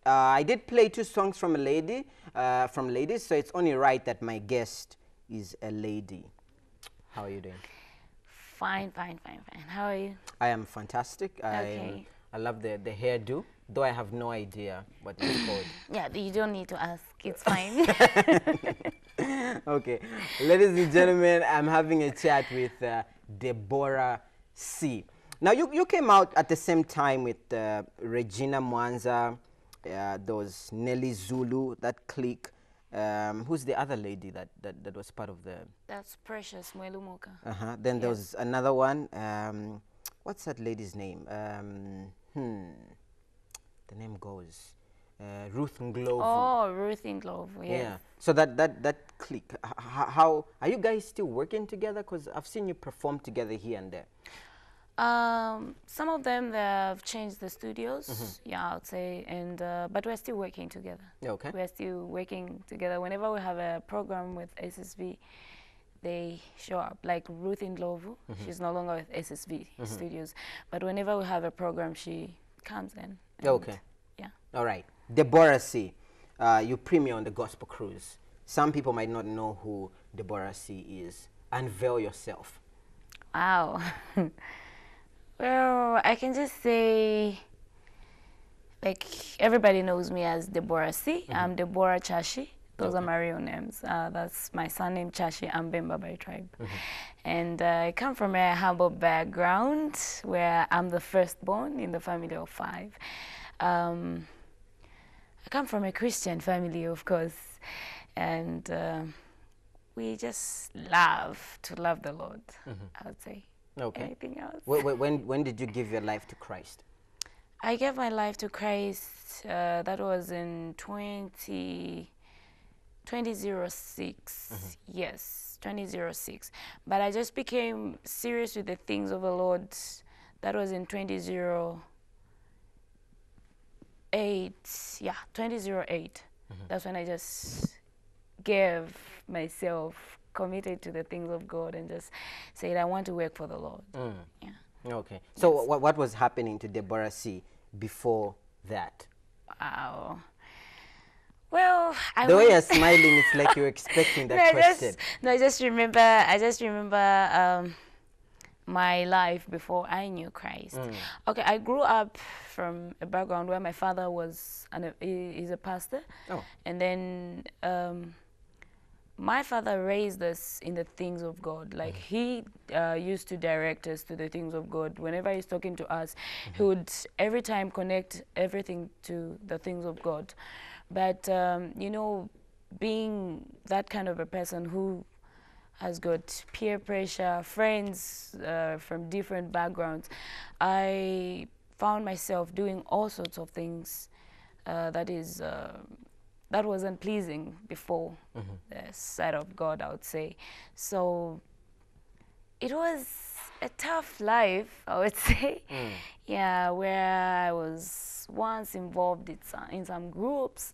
I did play 2 songs from a lady, from ladies, so it's only right that my guest is a lady. How are you doing? Fine, fine, fine, fine. How are you? I am fantastic. Okay. I love the hairdo, though I have no idea what it's called. Yeah, you don't need to ask. It's fine. Okay, ladies and gentlemen, I'm having a chat with Deborah C. Now, you came out at the same time with Regina Mwanza, those Nelly Zulu, that clique. Who's the other lady that was part of the... That's Precious Mwelumuka. Then there Yes. was another one. What's that lady's name? The name goes... Ruth Nglovu. Oh, Ruth Inglovo, yes. Yeah. So that clique. How are you guys still working together? Because I've seen you perform together here and there. Some of them, they have changed the studios, yeah, I would say, and but we're still working together. Okay. We're still working together. Whenever we have a program with SSV, they show up. Like Ruth Inglovu, she's no longer with SSV Studios, but whenever we have a program, she comes in. and Okay. Yeah. All right. Deborah C. You premiere on the Gospel Cruise. Some people might not know who Deborah C. is. Unveil yourself. Wow. Well, I can just say, like, everybody knows me as Deborah C. I'm Deborah Chashi. Those are my real names. That's my surname, Chashi. I'm Bemba by tribe. And I come from a humble background where I'm the firstborn in the family of 5. I come from a Christian family, of course, and we just love to love the Lord, I would say. Okay. Anything else? When did you give your life to Christ? I gave my life to Christ, that was in 2006. Yes, 2006. But I just became serious with the things of the Lord. That was in 2008. Yeah, 2008. That's when I just gave myself, committed to the things of God, and just said, I want to work for the Lord. Yeah. Okay. So what was happening to Deborah C. before that? Wow. Well, The way you're smiling, it's like you're expecting that question. I just remember my life before I knew Christ. Okay, I grew up from a background where my father was he's a pastor. Oh. And then my father raised us in the things of God. Like he used to direct us to the things of God. Whenever he's talking to us, he would every time connect everything to the things of God. But, you know, being that kind of a person who has got peer pressure, friends from different backgrounds, I found myself doing all sorts of things that wasn't pleasing before the sight of God, I would say. So it was a tough life, I would say. Yeah, where I was once involved in some groups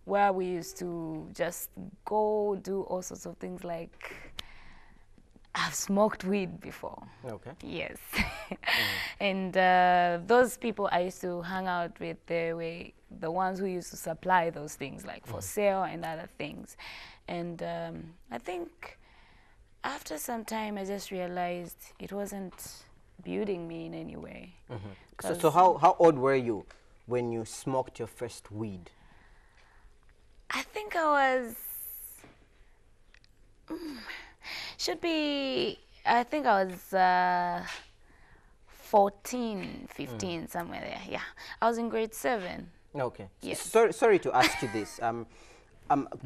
where we used to just go do all sorts of things, like I've smoked weed before. Okay. Yes. And those people I used to hang out with, they were the ones who used to supply those things, like for sale and other things. And I think after some time, I just realized it wasn't building me in any way. So how old were you when you smoked your first weed? I think I was, I think I was 14, 15, somewhere there. Yeah, I was in grade 7. Okay. Yes. Sorry to ask you this.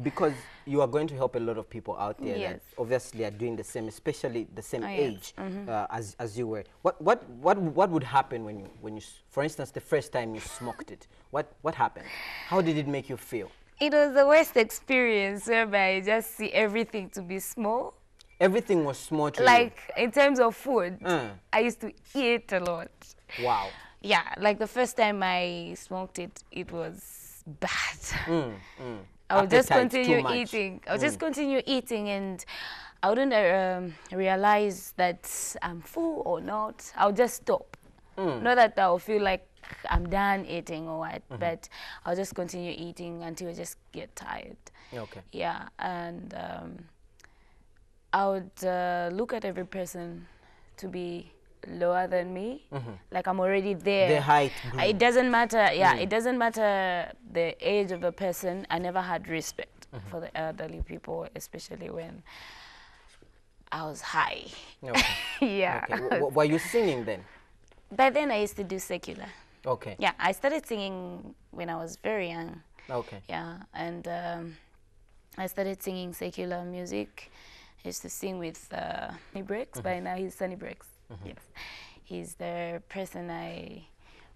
Because you are going to help a lot of people out there that obviously are doing the same, especially the same age as you were. What would happen when you, for instance, the first time you smoked it? What happened? How did it make you feel? It was the worst experience whereby I just see everything to be small. Everything was small to you? Like, in terms of food, I used to eat a lot. Wow. Yeah, like the first time I smoked it, it was bad. I would just continue eating. I would just continue eating, and I wouldn't realize that I'm full or not. I would just stop. Not that I would feel like I'm done eating or what, but I'll just continue eating until I just get tired. Okay. Yeah, and I would look at every person to be lower than me, like I'm already there. The height group. It doesn't matter, yeah, it doesn't matter the age of the person. I never had respect for the elderly people, especially when I was high. Okay. Yeah. Okay. Were you singing then? By then I used to do secular. Okay. Yeah, I started singing when I was very young. Okay. Yeah, and I started singing secular music. I used to sing with Sunny Breaks. By now he's Sunny Breaks. Yes, he's the person I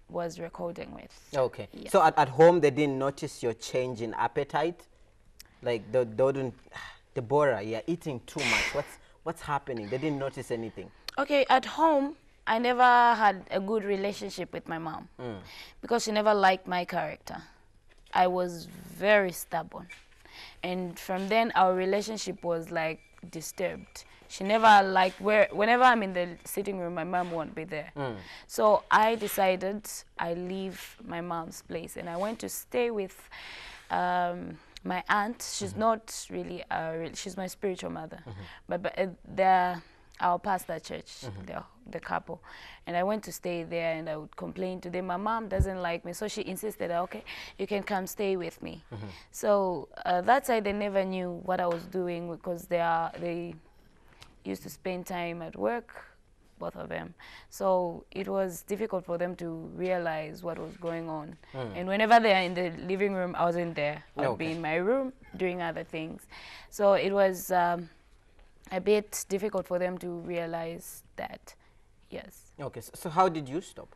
was recording with. Okay. Yeah. So at home they didn't notice your change in appetite? Like they didn't, Deborah, you're eating too much. What's happening? They didn't notice anything. Okay, at home I never had a good relationship with my mom because she never liked my character. I was very stubborn. And from then our relationship was like disturbed. She never liked whenever I'm in the sitting room, my mom won't be there. So I decided I leave my mom's place and I went to stay with my aunt. She's not really, she's my spiritual mother, but they're our pastor church, the couple. And I went to stay there and I would complain to them. My mom doesn't like me, so she insisted, okay, you can come stay with me. So that side, they never knew what I was doing because they used to spend time at work, both of them. So it was difficult for them to realize what was going on. And whenever they're in the living room, I wasn't there. I would be in my room doing other things. So it was a bit difficult for them to realize that, yes. Okay, so how did you stop?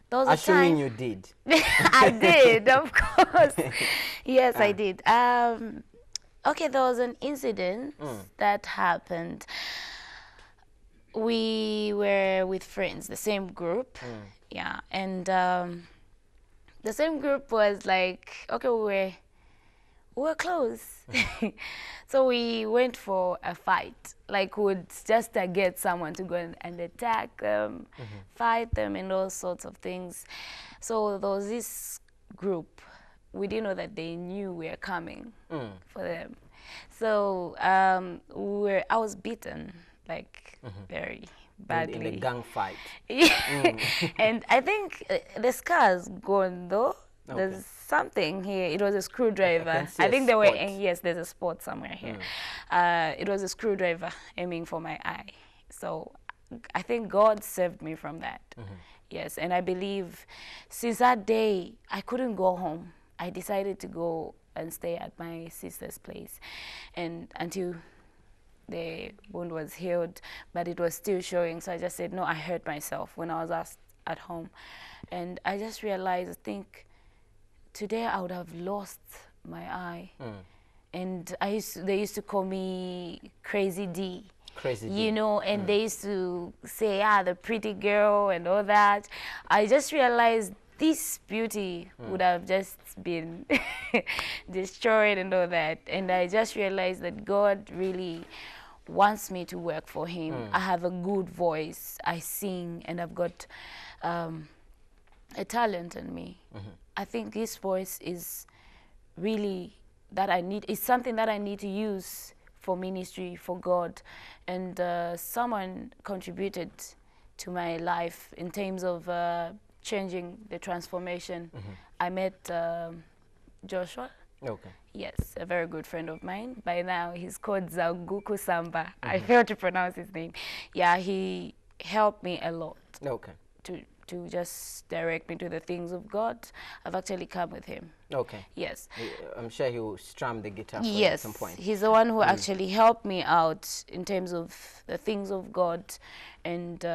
There was Assuming you did. I did, of course. Yes, I did. Okay, there was an incident that happened. We were with friends, the same group, yeah, and the same group was like, okay, we were close. So we went for a fight, like would just get someone to go and attack them, fight them and all sorts of things. So there was this group, we didn't know that they knew we were coming for them. So I was beaten, like very badly. In the gang fight. And I think the scar's gone though. Okay. There's something here. It was a screwdriver. I think they were, yes, there's a spot somewhere here. It was a screwdriver aiming for my eye. So I think God saved me from that. Yes, and I believe since that day, I couldn't go home. I decided to go and stay at my sister's place and until the wound was healed, but it was still showing. So I just said, no, I hurt myself when I was at home. And I just realized, I think, today I would have lost my eye. And they used to call me Crazy D. Crazy D. You know, and they used to say, the pretty girl and all that. I just realized this beauty would have just been destroyed and all that. And I just realized that God really wants me to work for him. I have a good voice. I sing and I've got a talent in me. I think this voice is really that I need. It's something that I need to use for ministry, for God. And someone contributed to my life in terms of changing the transformation. I met Joshua. Okay. Yes, a very good friend of mine. By now, he's called Zaguku Samba. I failed to pronounce his name. Yeah, he helped me a lot. Okay. To just direct me to the things of God. I've actually come with him. Okay. Yes. I'm sure he will strum the guitar for you at some point. He's the one who actually helped me out in terms of the things of God and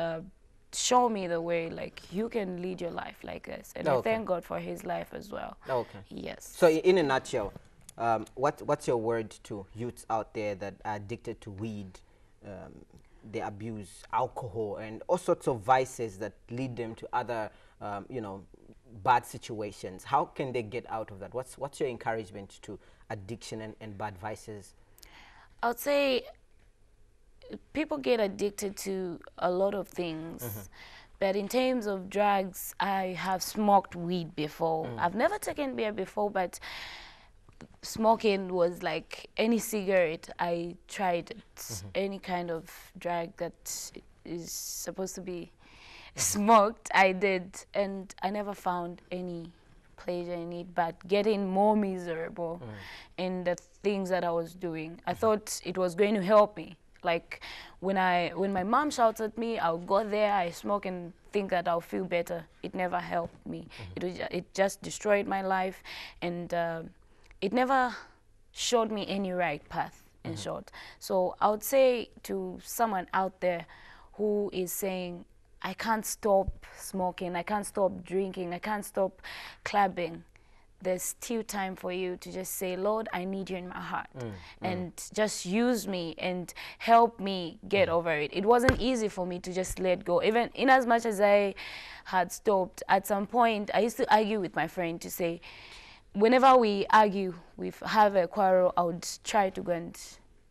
show me the way, like, you can lead your life like this. And I thank God for his life as well. Okay. Yes. So in a nutshell, what's your word to youths out there that are addicted to weed, they abuse alcohol and all sorts of vices that lead them to other, bad situations? How can they get out of that? What's your encouragement to addiction and bad vices? I would say people get addicted to a lot of things But in terms of drugs, I have smoked weed before. I've never taken beer before, but smoking was like any cigarette. I tried it. Any kind of drug that is supposed to be smoked, I did. And I never found any pleasure in it, but getting more miserable in the things that I was doing. I thought it was going to help me. Like when my mom shouts at me, I'll go there, I smoke and think that I'll feel better. It never helped me. It just destroyed my life, and it never showed me any right path, in short. So I would say to someone out there who is saying, I can't stop smoking, I can't stop drinking, I can't stop clubbing, there's still time for you to just say, Lord, I need you in my heart. And just use me and help me get over it. It wasn't easy for me to just let go. Even in as much as I had stopped, at some point, I used to argue with my friend to say, whenever we argue, we have a quarrel, I would try to go and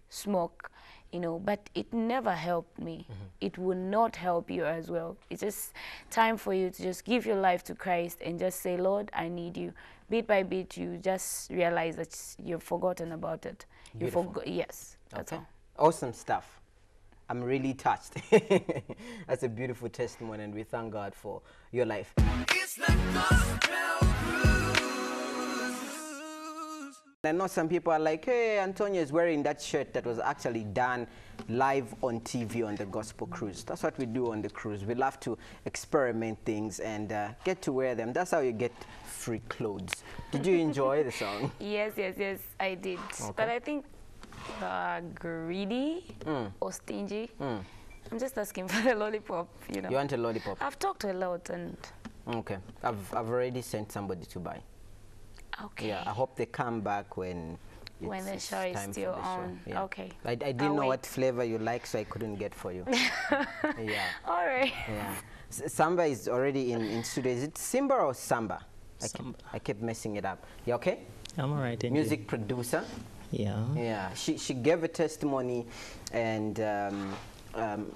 smoke, you know, but it never helped me. It will not help you as well. It's just time for you to just give your life to Christ and just say, Lord, I need you. Bit by bit, you just realize that you've forgotten about it. Beautiful. You forgot. Yes, that's all. Awesome stuff. I'm really touched. That's a beautiful testimony, and we thank God for your life. It's like I know some people are like, hey, Antonio is wearing that shirt that was actually done live on TV on the Gospel Cruise. That's what we do on the cruise. We love to experiment things and get to wear them. That's how you get free clothes. Did you enjoy the song? Yes, I did. Okay. But I think greedy or stingy. I'm just asking for the lollipop, you know. You want a lollipop? I've talked a lot and... Okay. I've already sent somebody to buy. Okay. Yeah, I hope they come back when the show is still on. Yeah. Okay. I didn't know what flavor you like, so I couldn't get for you. Yeah. All right. Yeah. Samba is already in studio. Is it Simba or Samba? Samba. I kept messing it up. You okay? I'm all right. Music producer. Yeah. Yeah. She gave a testimony, and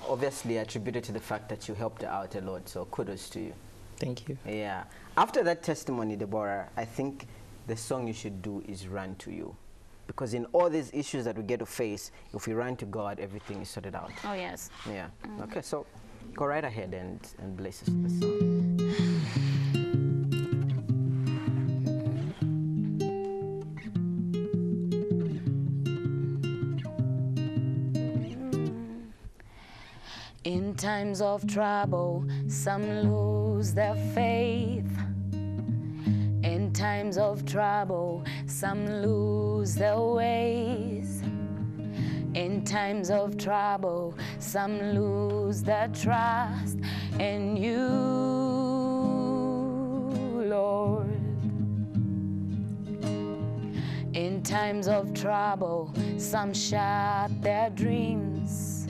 obviously attributed to the fact that you helped her out a lot. So kudos to you. Thank you. Yeah. After that testimony, Deborah, I think the song you should do is Run to You. Because in all these issues that we get to face, if we run to God, everything is sorted out. Oh, yes. Yeah. Okay, so go right ahead and bless us with the song. In times of trouble, some lose their faith. In times of trouble, some lose their ways. In times of trouble, some lose their trust in you, Lord. In times of trouble, some shut their dreams.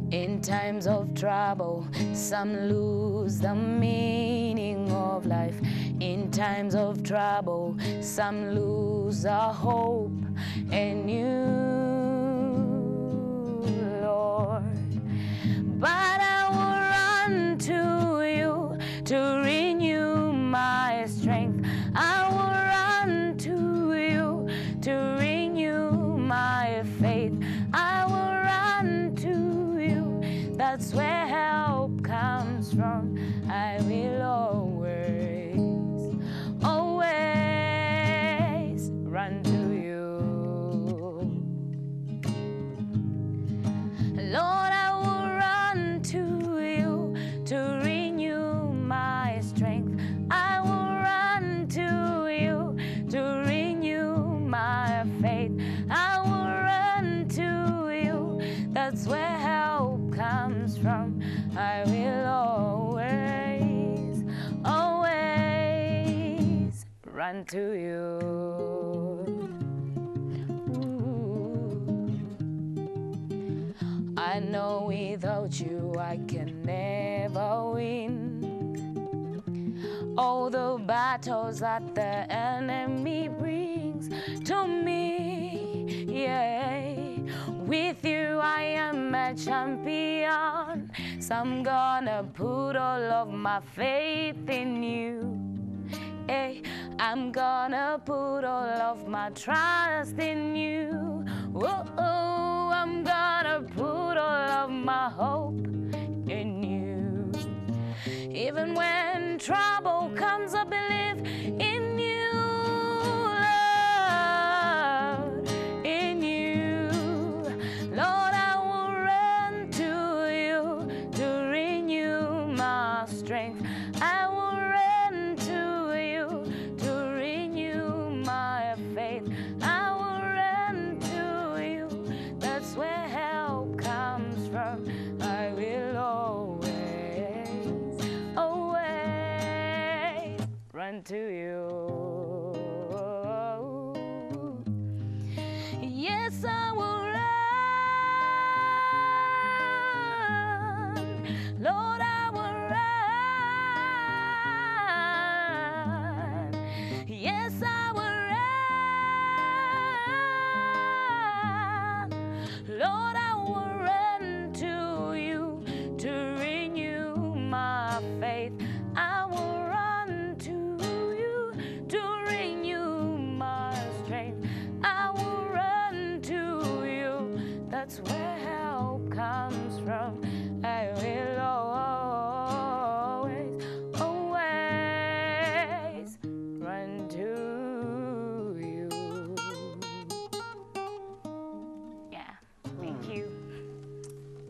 In times of trouble, some lose the meaning of life. In times of trouble, some lose our hope in you, Lord. But I will run to you to renew my strength. I will run to you to renew my faith. I will run to you. That's where help comes from. I will always run to you. Lord, I will run to you to renew my strength. I will run to you to renew my faith. I will run to you. That's where help comes from. I will always run to you. I know without you I can never win. All the battles that the enemy brings to me, yeah. With you I am a champion. 'cause I'm gonna put all of my faith in you. Hey, I'm gonna put all of my trust in you. Oh, I'm gonna put all of my hope in you. Even when trouble comes, I believe in you, Lord, in you. Lord, I will run to you to renew my strength. I will run to you to renew my faith. I will run to you. That's where help comes from. I will always, always run to you. Yes, I will run. Lord, I will run. Yes, I will run. Lord, I will run to you to renew my faith. I will run to you to renew my strength. I will run to you. That's where help comes from. I will always, always run to you. Yeah, thank you.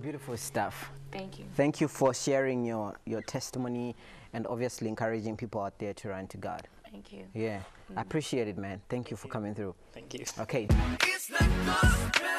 Beautiful stuff. Thank you. Thank you for sharing your testimony and obviously encouraging people out there to run to God. Thank you. Yeah, I appreciate it, man. Thank you for coming through. Thank you. Okay. It's the gospel.